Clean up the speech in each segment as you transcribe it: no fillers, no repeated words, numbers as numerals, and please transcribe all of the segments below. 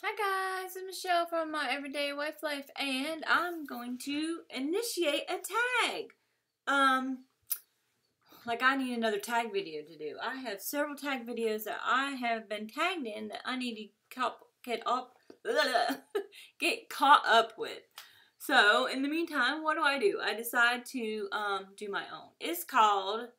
Hi guys, it's Michelle from My Everyday Wife Life, and I'm going to initiate a tag. Like I need another tag video to do. I have several tag videos that I have been tagged in that I need to get caught up with. So in the meantime, what do? I decide to do my own. It's called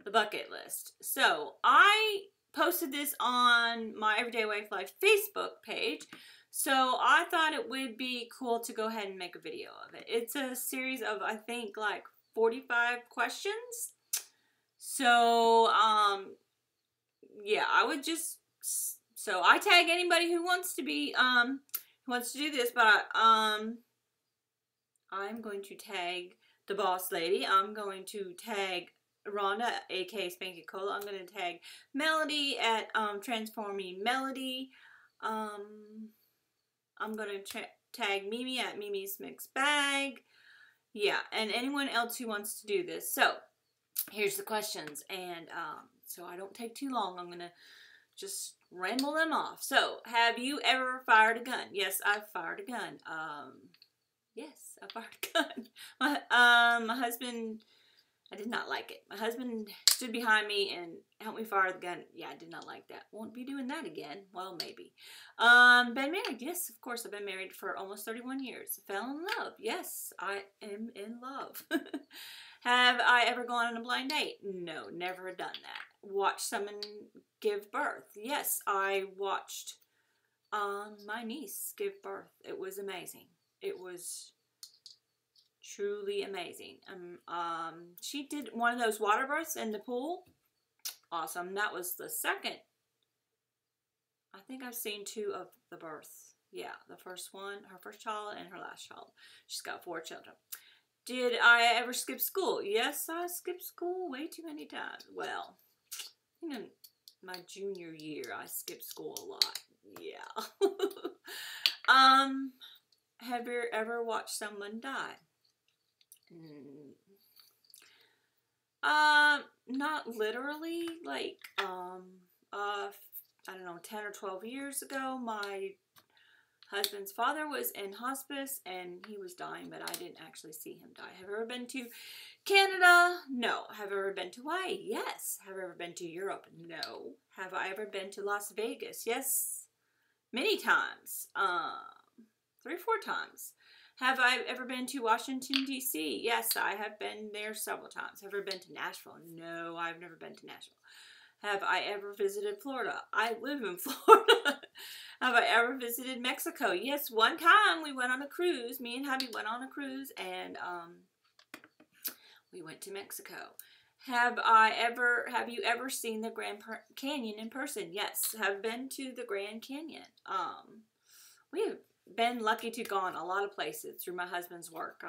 the bucket list. So I posted this on my Everyday Wife Life Facebook page, so I thought it would be cool to go ahead and make a video of it. It's a series of, I think, like 45 questions. So, yeah, I would just, so I tag anybody who wants to be, who wants to do this, but, I'm going to tag the boss lady. I'm going to tag Rhonda, aka Spanky Cola. I'm going to tag Melody at Transforming Melody. I'm going to tag Mimi at Mimi's Mixed Bag. Yeah, and anyone else who wants to do this. So, here's the questions. And so I don't take too long. I'm going to just ramble them off. So, have you ever fired a gun? Yes, I've fired a gun. Yes, I fired a gun. My husband, I did not like it. My husband stood behind me and helped me fire the gun. Yeah, I did not like that. Won't be doing that again. Well, maybe. Been married. Yes, of course. I've been married for almost 31 years. Fell in love. Yes, I am in love. Have I ever gone on a blind date? No, never done that. Watched someone give birth. Yes, I watched my niece give birth. It was amazing. It was truly amazing. She did one of those water births in the pool. Awesome. That was the second. I think I've seen two of the births. Yeah, the first one, her first child, and her last child. She's got 4 children. Did I ever skip school? Yes, I skipped school way too many times. Well, in my junior year, I skipped school a lot. Yeah. Have you ever watched someone die? Not literally. Like, I don't know, 10 or 12 years ago, my husband's father was in hospice and he was dying, but I didn't actually see him die. Have I ever been to Canada? No. Have I ever been to Hawaii? Yes. Have I ever been to Europe? No. Have I ever been to Las Vegas? Yes. Many times. 3 or 4 times. Have I ever been to Washington D.C? Yes, I have been there several times. Have I ever been to Nashville? No, I've never been to Nashville. Have I ever visited Florida? I live in Florida. Have I ever visited Mexico? Yes, one time we went on a cruise. Me and hubby went on a cruise and we went to Mexico. Have you ever seen the Grand Canyon in person? Yes, have been to the Grand Canyon. We have been lucky to go on a lot of places through my husband's work.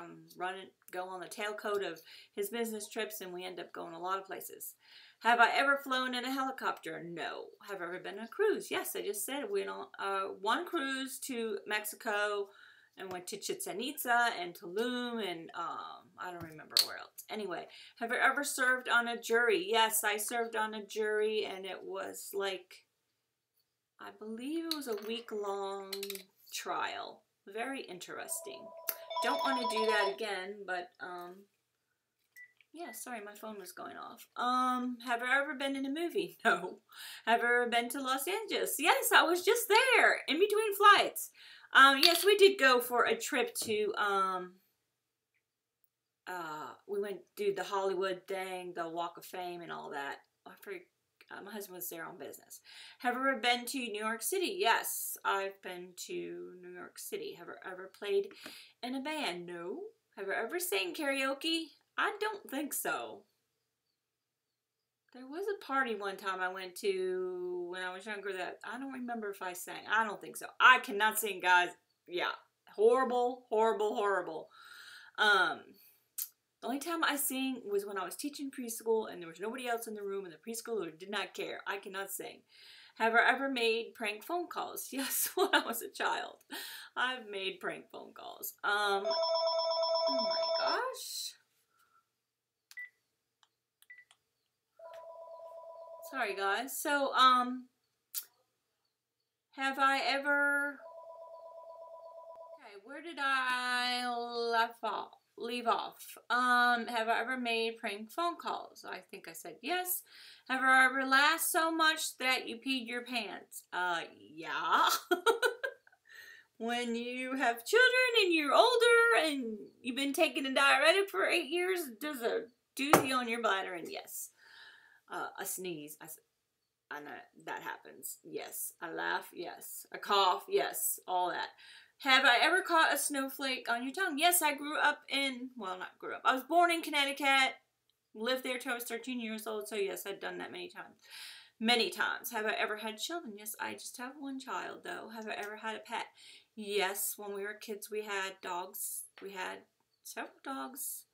Go on the tailcoat of his business trips, and we end up going a lot of places. Have I ever flown in a helicopter? No. Have I ever been on a cruise? Yes, I just said we went on one cruise to Mexico and went to Chichen Itza and Tulum and I don't remember where else. Anyway, have I ever served on a jury? Yes, I served on a jury, and it was like, I believe it was a week-long trial. Very interesting. Don't want to do that again, but yeah, sorry, my phone was going off. Have I ever been in a movie? No. Have I ever been to Los Angeles? Yes, I was just there in between flights. Yes, we did go for a trip to we went to do the Hollywood thing, the Walk of Fame and all that. I forget. My husband was there on business. Have I ever been to New York City? Yes, I've been to New York City. Have I ever played in a band? No. Have I ever sang karaoke? I don't think so. There was a party one time I went to when I was younger that I don't remember if I sang. I don't think so. I cannot sing, guys. Yeah. Horrible, horrible, horrible. The only time I sang was when I was teaching preschool and there was nobody else in the room and the preschooler did not care. I cannot sing. Have I ever made prank phone calls? Yes, when I was a child. I've made prank phone calls. Oh my gosh. Sorry guys. So, Have I ever... Okay, where did I leave off? Have I ever made prank phone calls? I think I said yes. Have I ever laughed so much that you peed your pants? Yeah. When you have children and you're older and you've been taking a diuretic for 8 years, there's a doozy on your bladder, and yes. A sneeze, I know that happens. Yes. A laugh, yes. A cough, yes. All that. Have I ever caught a snowflake on your tongue? Yes, I grew up in, well, not grew up. I was born in Connecticut, lived there till I was 13 years old, so yes, I've done that many times. Many times. Have I ever had children? Yes, I just have one child, though. Have I ever had a pet? Yes, when we were kids, we had dogs. We had several dogs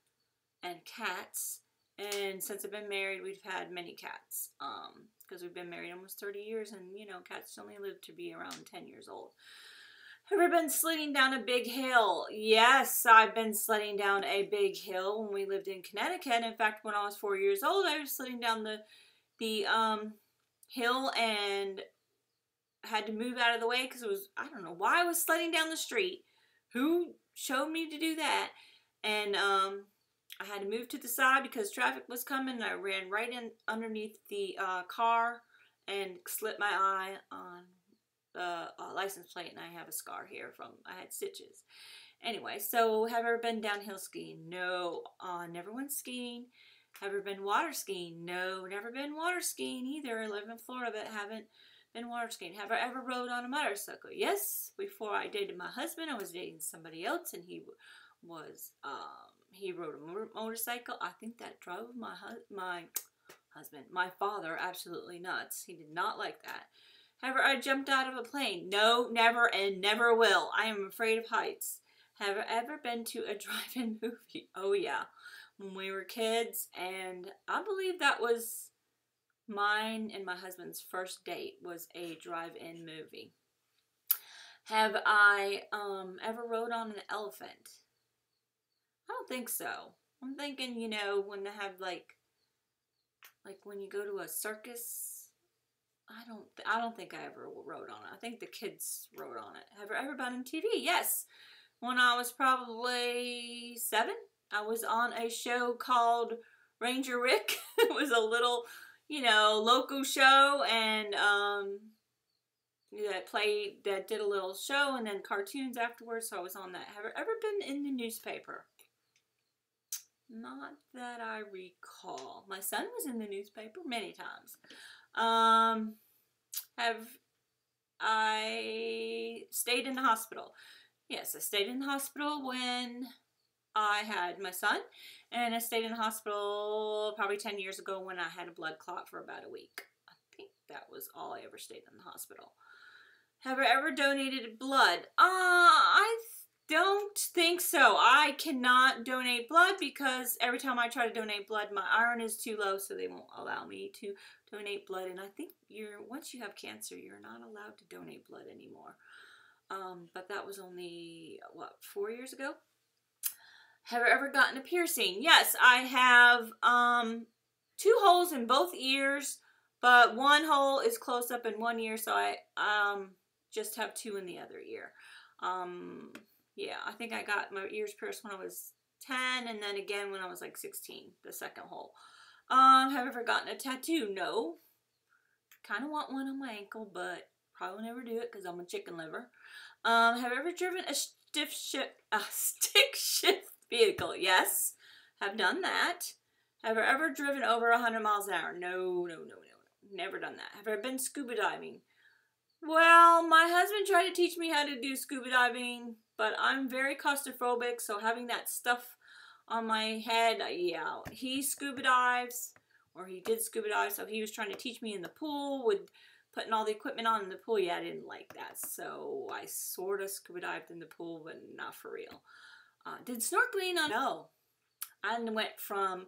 and cats. And since I've been married, we've had many cats. Because we've been married almost 30 years, and, you know, cats only live to be around 10 years old. Have you ever been sledding down a big hill? Yes, I've been sledding down a big hill when we lived in Connecticut. In fact, when I was 4 years old, I was sledding down the hill and had to move out of the way because it was, I don't know why I was sledding down the street. Who showed me to do that? And I had to move to the side because traffic was coming, and I ran right in underneath the car and slipped my eye on the license plate, and I have a scar here from, I had stitches. Anyway, so have I ever been downhill skiing? No. Never went skiing. Have I ever been water skiing? No, never been water skiing either. I live in Florida, but haven't been water skiing. Have I ever rode on a motorcycle? Yes. Before I dated my husband, I was dating somebody else, and he was, he rode a motorcycle. I think that drove my husband, my father, absolutely nuts. He did not like that. Have I jumped out of a plane? No, never, and never will. I am afraid of heights. Have I ever been to a drive-in movie? Oh, yeah. When we were kids, and I believe that was mine and my husband's first date, was a drive-in movie. Have I ever rode on an elephant? I don't think so. I'm thinking, you know, when they have like when you go to a circus, I don't think I ever rode on it. I think the kids rode on it. Have I ever been on TV? Yes. When I was probably 7, I was on a show called Ranger Rick. It was a little, you know, local show, and that did a little show and then cartoons afterwards, so I was on that. Have I ever been in the newspaper? Not that I recall. My son was in the newspaper many times. Have I stayed in the hospital? Yes, I stayed in the hospital when I had my son, and I stayed in the hospital probably 10 years ago when I had a blood clot for about a week. I think that was all I ever stayed in the hospital. Have I ever donated blood? I don't think so. I cannot donate blood because every time I try to donate blood, my iron is too low, so they won't allow me to donate blood. And I think once you have cancer, you're not allowed to donate blood anymore. But that was only, what, 4 years ago? Have I ever gotten a piercing? Yes, I have 2 holes in both ears, but one hole is close up in one ear, so I just have 2 in the other ear. Yeah, I think I got my ears pierced when I was 10, and then again when I was like 16, the second hole. Have I ever gotten a tattoo? No. Kind of want one on my ankle, but probably will never do it because I'm a chicken liver. Have I ever driven a stick shift vehicle? Yes, have done that. Have I ever driven over 100 miles an hour? No, no, no, no. Never done that. Have I ever been scuba diving? Well, my husband tried to teach me how to do scuba diving, but I'm very claustrophobic, so having that stuff on my head, yeah, he scuba dives, or he did scuba dive, so he was trying to teach me in the pool with putting all the equipment on in the pool. Yeah, I didn't like that, so I sort of scuba dived in the pool, but not for real. Did snorkeling on? No. I went from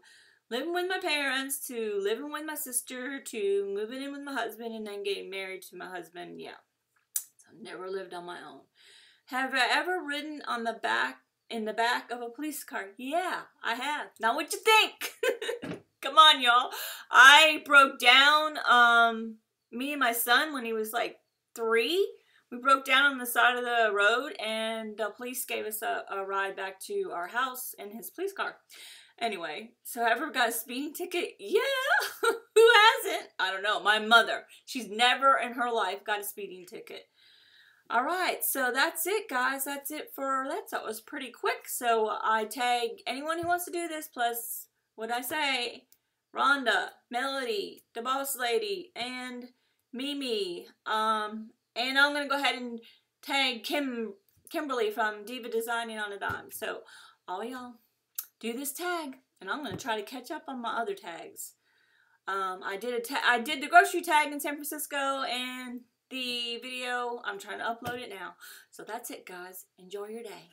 living with my parents to living with my sister to moving in with my husband and then getting married to my husband. Yeah. So never lived on my own. Have I ever ridden on in the back of a police car? Yeah, I have. Now what you think? Come on, y'all. I broke down me and my son when he was like 3. we broke down on the side of the road, and the police gave us a ride back to our house in his police car. Anyway, so ever got a speeding ticket? Yeah. Who hasn't? I don't know. My mother. She's never in her life got a speeding ticket. All right, so that's it, guys. That's it for that. So it was pretty quick. So I tag anyone who wants to do this, plus, what'd I say? Rhonda, Melody, the Boss Lady, and Mimi. And I'm going to go ahead and tag Kimberly from Diva Designing on a Dime. So all y'all, do this tag, and I'm going to try to catch up on my other tags. I did the grocery tag in San Francisco, and the video, I'm trying to upload it now. So that's it, guys. Enjoy your day.